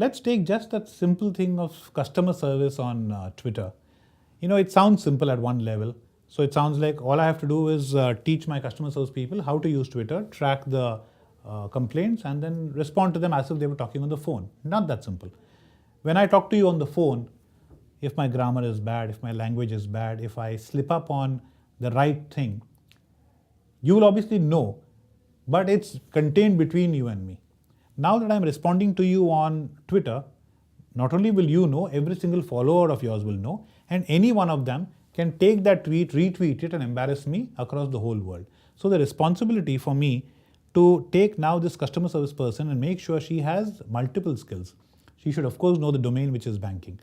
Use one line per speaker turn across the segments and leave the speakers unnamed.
Let's take just that simple thing of customer service on Twitter. It sounds simple at one level. So it sounds like all I have to do is teach my customer service people how to use Twitter, track the complaints, and then respond to them as if they were talking on the phone. Not that simple. When I talk to you on the phone, if my grammar is bad, if my language is bad, if I slip up on the right thing, you will obviously know, but it's contained between you and me. Now that I'm responding to you on Twitter, not only will you know, every single follower of yours will know, and any one of them can take that tweet, retweet it, and embarrass me across the whole world. So the responsibility for me to take now this customer service person and make sure she has multiple skills. She should of course know the domain, which is banking.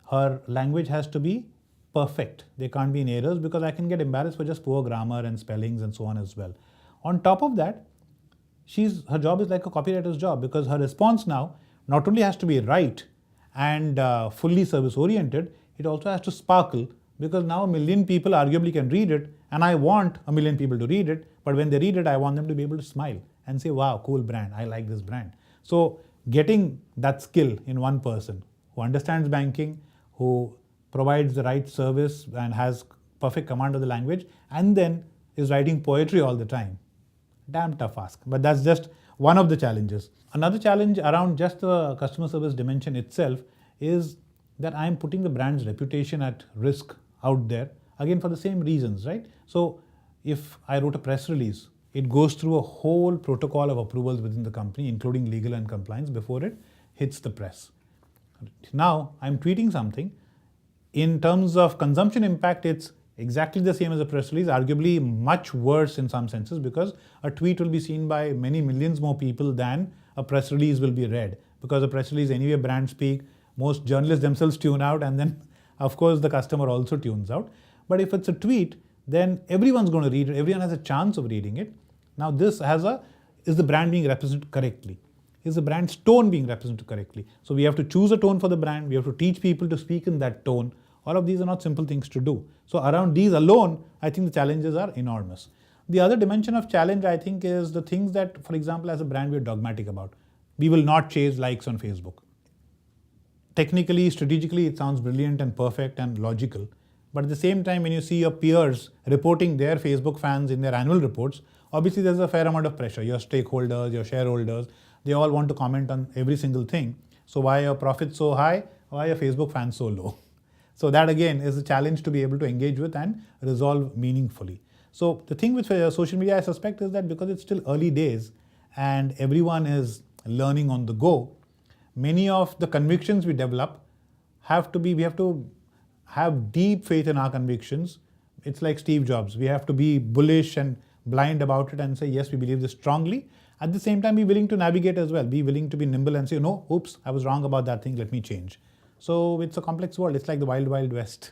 Her language has to be perfect. There can't be any errors, because I can get embarrassed for just poor grammar and spellings and so on as well. On top of that, her job is like a copywriter's job, because her response now not only has to be right and fully service oriented, it also has to sparkle, because now 1 million people arguably can read it, and I want 1 million people to read it, but when they read it, I want them to be able to smile and say, wow, cool brand, I like this brand. So getting that skill in one person who understands banking, who provides the right service and has perfect command of the language, and then is writing poetry all the time. Damn tough ask, but that's just one of the challenges. Another challenge around just the customer service dimension itself is that I'm putting the brand's reputation at risk out there, again for the same reasons, right? So if I wrote a press release, it goes through a whole protocol of approvals within the company, including legal and compliance, before it hits the press. Now I'm tweeting something. In terms of consumption impact, it's exactly the same as a press release, arguably much worse in some senses, because a tweet will be seen by many millions more people than a press release will be read. Because a press release, anyway, brand speak, most journalists themselves tune out, and then of course the customer also tunes out. But if it's a tweet, then everyone's going to read it, everyone has a chance of reading it. Now this is the brand being represented correctly? Is the brand's tone being represented correctly? So we have to choose a tone for the brand, we have to teach people to speak in that tone. All of these are not simple things to do. So around these alone, I think the challenges are enormous. The other dimension of challenge, I think, is the things that, for example, as a brand, we're dogmatic about. We will not chase likes on Facebook. Technically, strategically, it sounds brilliant and perfect and logical. But at the same time, when you see your peers reporting their Facebook fans in their annual reports, obviously there's a fair amount of pressure. Your stakeholders, your shareholders, they all want to comment on every single thing. So why are profits so high? Why are Facebook fans so low? So that again is a challenge to be able to engage with and resolve meaningfully. So the thing with social media, I suspect, is that because it's still early days and everyone is learning on the go, many of the convictions we develop we have to have deep faith in our convictions. It's like Steve Jobs. We have to be bullish and blind about it and say, yes, we believe this strongly. At the same time, be willing to navigate as well. Be willing to be nimble and say, no, oops, I was wrong about that thing, let me change. So it's a complex world. It's like the wild, wild west.